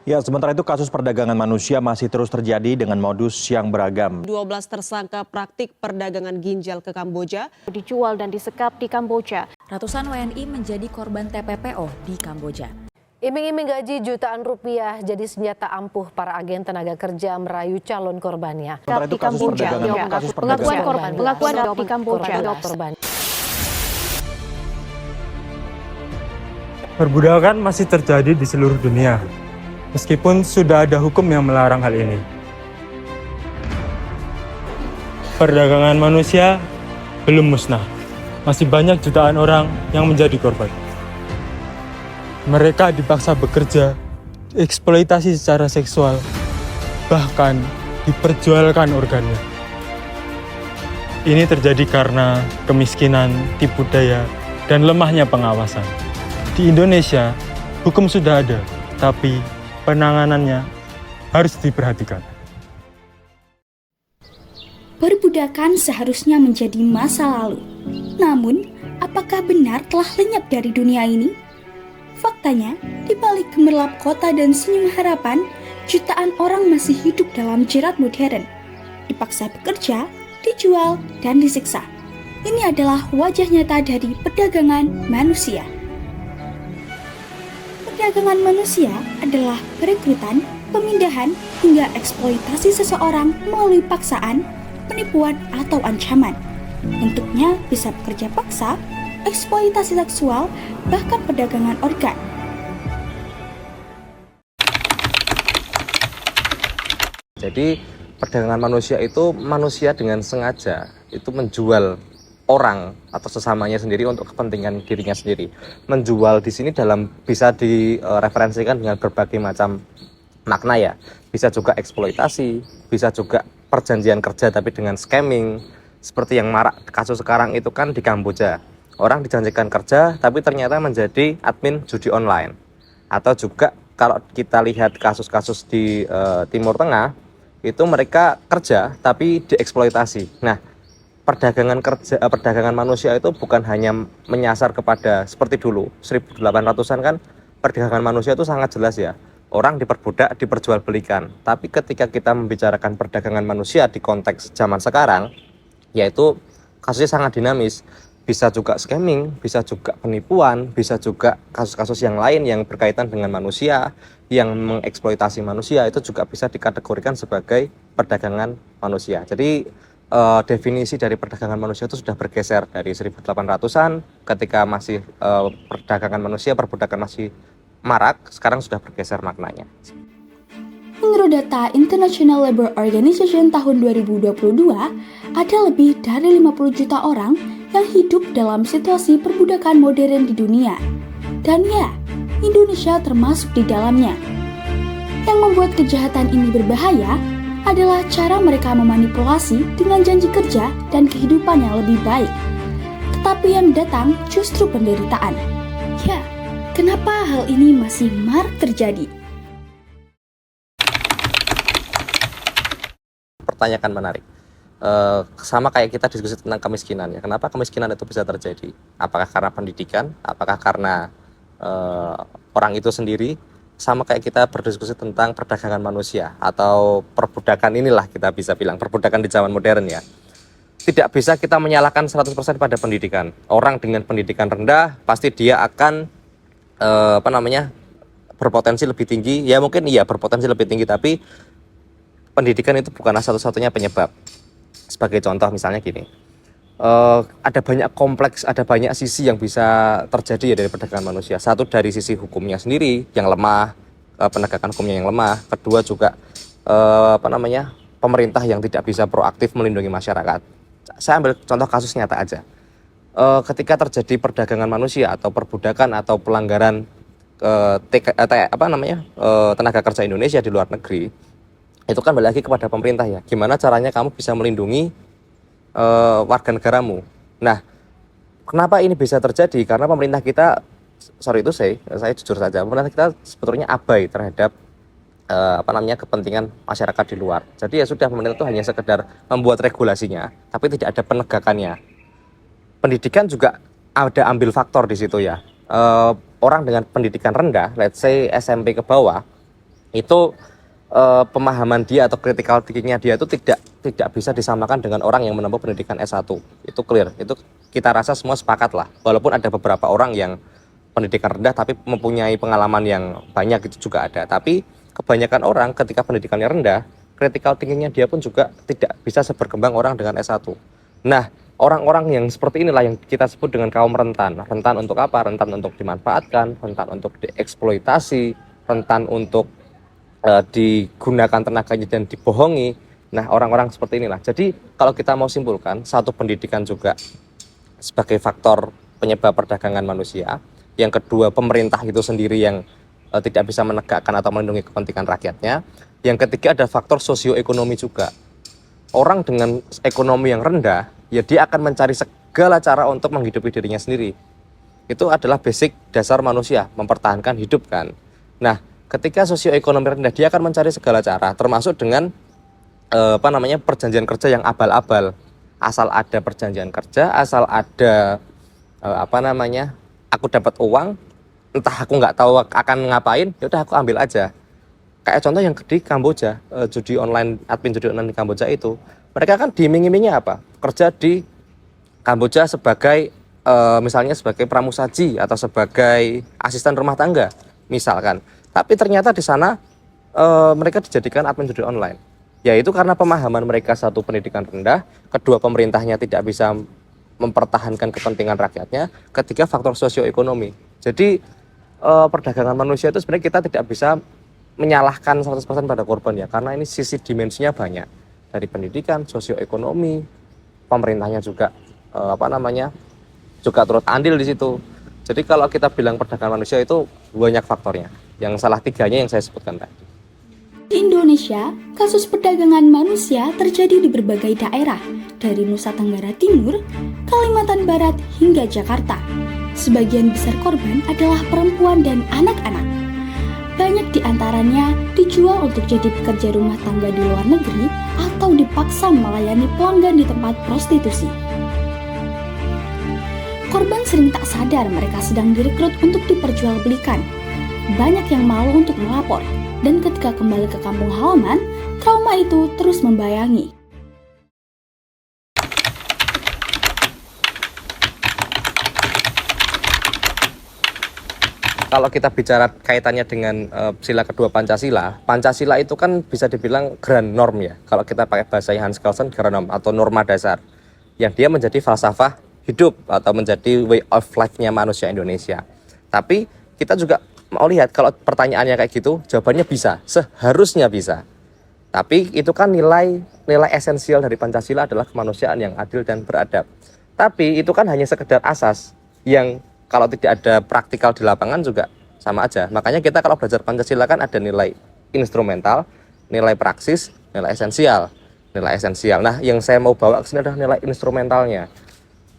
Ya, sementara itu kasus perdagangan manusia masih terus terjadi dengan modus yang beragam. 12 tersangka praktik perdagangan ginjal ke Kamboja dijual dan disekap di Kamboja. Ratusan WNI menjadi korban TPPO di Kamboja. Iming-iming gaji jutaan rupiah jadi senjata ampuh para agen tenaga kerja merayu calon korbannya. Sementara itu kasus perdagangan Pengakuan di Kamboja. Perbudakan masih terjadi di seluruh dunia, meskipun sudah ada hukum yang melarang hal ini. Perdagangan manusia belum musnah, masih banyak jutaan orang yang menjadi korban. Mereka dipaksa bekerja, dieksploitasi secara seksual, bahkan diperjualkan organnya. Ini terjadi karena kemiskinan, tipu daya, dan lemahnya pengawasan. Di Indonesia, hukum sudah ada, tapi penanganannya harus diperhatikan. Perbudakan seharusnya menjadi masa lalu. Namun, apakah benar telah lenyap dari dunia ini? Faktanya, di balik gemerlap kota dan senyum harapan, jutaan orang masih hidup dalam jerat modern. Dipaksa bekerja, dijual, dan disiksa. Ini adalah wajah nyata dari perdagangan manusia. Perdagangan manusia adalah perekrutan, pemindahan, hingga eksploitasi seseorang melalui paksaan, penipuan, atau ancaman. Bentuknya bisa bekerja paksa, eksploitasi seksual, bahkan perdagangan organ. Jadi perdagangan manusia itu manusia dengan sengaja itu menjual orang atau sesamanya sendiri untuk kepentingan dirinya sendiri. Menjual di sini bisa direferensikan dengan berbagai macam makna ya. Bisa juga eksploitasi, bisa juga perjanjian kerja tapi dengan scamming. Seperti yang marak kasus sekarang itu kan di Kamboja. Orang dijanjikan kerja tapi ternyata menjadi admin judi online. Atau juga kalau kita lihat kasus-kasus di Timur Tengah, itu mereka kerja tapi dieksploitasi. Nah, perdagangan manusia itu bukan hanya menyasar kepada seperti dulu 1800-an kan perdagangan manusia itu sangat jelas ya. Orang diperbudak, diperjualbelikan. Tapi ketika kita membicarakan perdagangan manusia di konteks zaman sekarang, yaitu kasusnya sangat dinamis. Bisa juga scamming, bisa juga penipuan, bisa juga kasus-kasus yang lain yang berkaitan dengan manusia, yang mengeksploitasi manusia, itu juga bisa dikategorikan sebagai perdagangan manusia. Jadi definisi dari perdagangan manusia itu sudah bergeser dari 1800-an ketika masih perdagangan manusia, perbudakan masih marak, sekarang sudah bergeser maknanya. Menurut data International Labour Organization tahun 2022, ada lebih dari 50 juta orang yang hidup dalam situasi perbudakan modern di dunia. Dan ya, Indonesia termasuk di dalamnya. Yang membuat kejahatan ini berbahaya adalah cara mereka memanipulasi dengan janji kerja dan kehidupan yang lebih baik. Tetapi yang datang justru penderitaan. Ya, kenapa hal ini masih marak terjadi? Pertanyaan menarik. Sama kayak kita diskusi tentang kemiskinan ya. Kenapa kemiskinan itu bisa terjadi? Apakah karena pendidikan? Apakah karena orang itu sendiri? Sama kayak kita berdiskusi tentang perdagangan manusia atau perbudakan inilah kita bisa bilang perbudakan di zaman modern ya. Tidak bisa kita menyalahkan 100% pada pendidikan. Orang dengan pendidikan rendah pasti dia akan berpotensi lebih tinggi. Ya mungkin iya berpotensi lebih tinggi, tapi pendidikan itu bukanlah satu-satunya penyebab. Sebagai contoh misalnya gini, ada banyak kompleks, ada banyak sisi yang bisa terjadi ya dari perdagangan manusia. Satu dari sisi hukumnya sendiri yang lemah, penegakan hukumnya yang lemah. Kedua juga pemerintah yang tidak bisa proaktif melindungi masyarakat. Saya ambil contoh kasus nyata aja. Ketika terjadi perdagangan manusia atau perbudakan atau pelanggaran tenaga kerja Indonesia di luar negeri, itu kan balik lagi kepada pemerintah ya. Gimana caranya kamu bisa melindungi warga negaramu. Nah, kenapa ini bisa terjadi? Karena pemerintah kita, saya jujur saja, pemerintah kita sebetulnya abai terhadap kepentingan masyarakat di luar. Jadi ya sudah, pemerintah itu hanya sekedar membuat regulasinya, tapi tidak ada penegakannya. Pendidikan juga ada ambil faktor di situ ya. Orang dengan pendidikan rendah, let's say SMP ke bawah, itu pemahaman dia atau critical thinkingnya dia itu tidak bisa disamakan dengan orang yang menempuh pendidikan S1. Itu clear, itu kita rasa semua sepakat lah. Walaupun ada beberapa orang yang pendidikan rendah tapi mempunyai pengalaman yang banyak, itu juga ada. Tapi kebanyakan orang ketika pendidikannya rendah, critical thinkingnya dia pun juga tidak bisa seberkembang orang dengan S1. Nah, orang-orang yang seperti inilah yang kita sebut dengan kaum rentan. Rentan untuk apa? Rentan untuk dimanfaatkan, rentan untuk dieksploitasi, rentan untuk digunakan tenaganya dan dibohongi. Nah, orang-orang seperti inilah. Jadi kalau kita mau simpulkan, satu, pendidikan juga sebagai faktor penyebab perdagangan manusia. Yang kedua, pemerintah itu sendiri yang tidak bisa menegakkan atau melindungi kepentingan rakyatnya. Yang ketiga, ada faktor sosioekonomi juga. Orang dengan ekonomi yang rendah, ya dia akan mencari segala cara untuk menghidupi dirinya sendiri. Itu adalah basic dasar manusia, mempertahankan hidup kan. Nah, ketika sosioekonomi rendah, dia akan mencari segala cara, termasuk dengan perjanjian kerja yang abal-abal. Asal ada perjanjian kerja, asal ada aku dapat uang, entah aku nggak tahu akan ngapain, ya udah aku ambil aja. Kayak contoh yang di Kamboja, admin judi online di Kamboja itu, mereka kan diiming-imingi apa? Kerja di Kamboja sebagai misalnya sebagai pramusaji atau sebagai asisten rumah tangga, misalkan. Tapi ternyata di sana mereka dijadikan admin judi online. Yaitu karena pemahaman mereka, satu, pendidikan rendah, kedua, pemerintahnya tidak bisa mempertahankan kepentingan rakyatnya, ketiga, faktor sosioekonomi. Jadi perdagangan manusia itu sebenarnya kita tidak bisa menyalahkan 100% pada korban ya, karena ini sisi dimensinya banyak. Dari pendidikan, sosioekonomi, pemerintahnya juga juga turut andil di situ. Jadi kalau kita bilang perdagangan manusia itu banyak faktornya. Yang salah tiganya yang saya sebutkan tadi. Di Indonesia, kasus perdagangan manusia terjadi di berbagai daerah, dari Nusa Tenggara Timur, Kalimantan Barat, hingga Jakarta. Sebagian besar korban adalah perempuan dan anak-anak. Banyak di antaranya dijual untuk jadi pekerja rumah tangga di luar negeri atau dipaksa melayani pelanggan di tempat prostitusi. Korban sering tak sadar mereka sedang direkrut untuk diperjualbelikan. Banyak yang malu untuk melapor, dan ketika kembali ke kampung halaman, trauma itu terus membayangi. Kalau kita bicara kaitannya dengan sila kedua Pancasila, Pancasila itu kan bisa dibilang grand norm ya. Kalau kita pakai bahasa Hans Kelsen, grand norm atau norma dasar, yang dia menjadi falsafah hidup atau menjadi way of life-nya manusia Indonesia. Tapi kita juga mau lihat kalau pertanyaannya kayak gitu, jawabannya bisa, seharusnya bisa. Tapi itu kan nilai esensial dari Pancasila adalah kemanusiaan yang adil dan beradab. Tapi itu kan hanya sekedar asas yang kalau tidak ada praktikal di lapangan juga sama aja. Makanya kita kalau belajar Pancasila kan ada nilai instrumental, nilai praksis, nilai esensial. Nah, yang saya mau bawa ke sini adalah nilai instrumentalnya.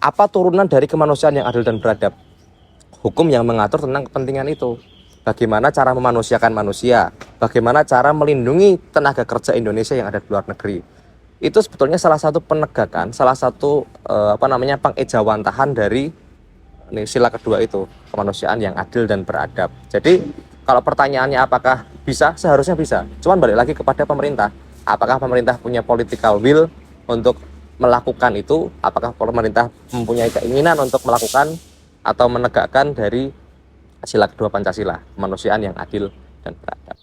Apa turunan dari kemanusiaan yang adil dan beradab? Hukum yang mengatur tentang kepentingan itu. Bagaimana cara memanusiakan manusia, bagaimana cara melindungi tenaga kerja Indonesia yang ada di luar negeri. Itu sebetulnya salah satu penegakan, salah satu pengejawantahan dari sila kedua itu, kemanusiaan yang adil dan beradab. Jadi kalau pertanyaannya apakah bisa, seharusnya bisa. Cuman balik lagi kepada pemerintah. Apakah pemerintah punya political will untuk melakukan itu? Apakah pemerintah mempunyai keinginan untuk melakukan atau menegakkan dari sila kedua Pancasila, kemanusiaan yang adil dan beradab.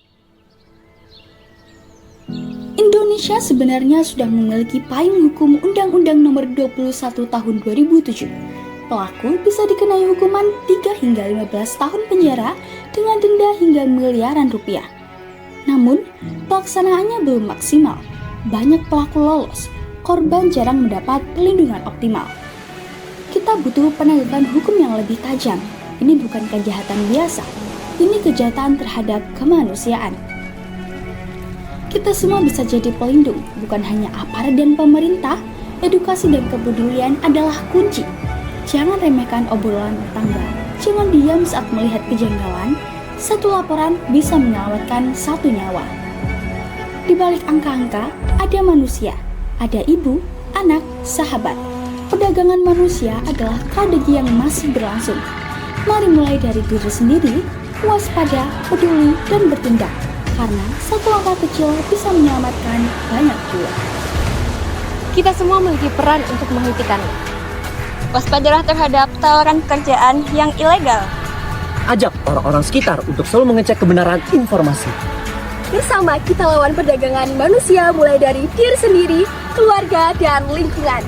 Indonesia sebenarnya sudah memiliki payung hukum Undang-Undang Nomor 21 Tahun 2007. Pelaku bisa dikenai hukuman 3 hingga 15 tahun penjara dengan denda hingga miliaran rupiah. Namun, pelaksanaannya belum maksimal. Banyak pelaku lolos, korban jarang mendapat perlindungan optimal. Kita butuh penegakan hukum yang lebih tajam. Ini bukan kejahatan biasa, ini kejahatan terhadap kemanusiaan. Kita semua bisa jadi pelindung, bukan hanya aparat dan pemerintah. Edukasi dan kepedulian adalah kunci. Jangan remehkan obrolan tetangga, jangan diam saat melihat kejanggalan. Satu laporan bisa menyelamatkan 1 nyawa. Di balik angka-angka, ada manusia, ada ibu, anak, sahabat. Perdagangan manusia adalah strategi yang masih berlangsung. Mari mulai dari diri sendiri, waspada, peduli, dan bertindak. karena satu langkah kecil bisa menyelamatkan banyak jiwa. Kita semua memiliki peran untuk menghentikannya. Waspadalah terhadap tawaran pekerjaan yang ilegal. Ajak orang-orang sekitar untuk selalu mengecek kebenaran informasi. Bersama kita lawan perdagangan manusia mulai dari diri sendiri, keluarga, dan lingkungan.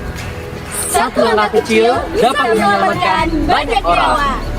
Satu langkah kecil dapat menyelamatkan banyak orang.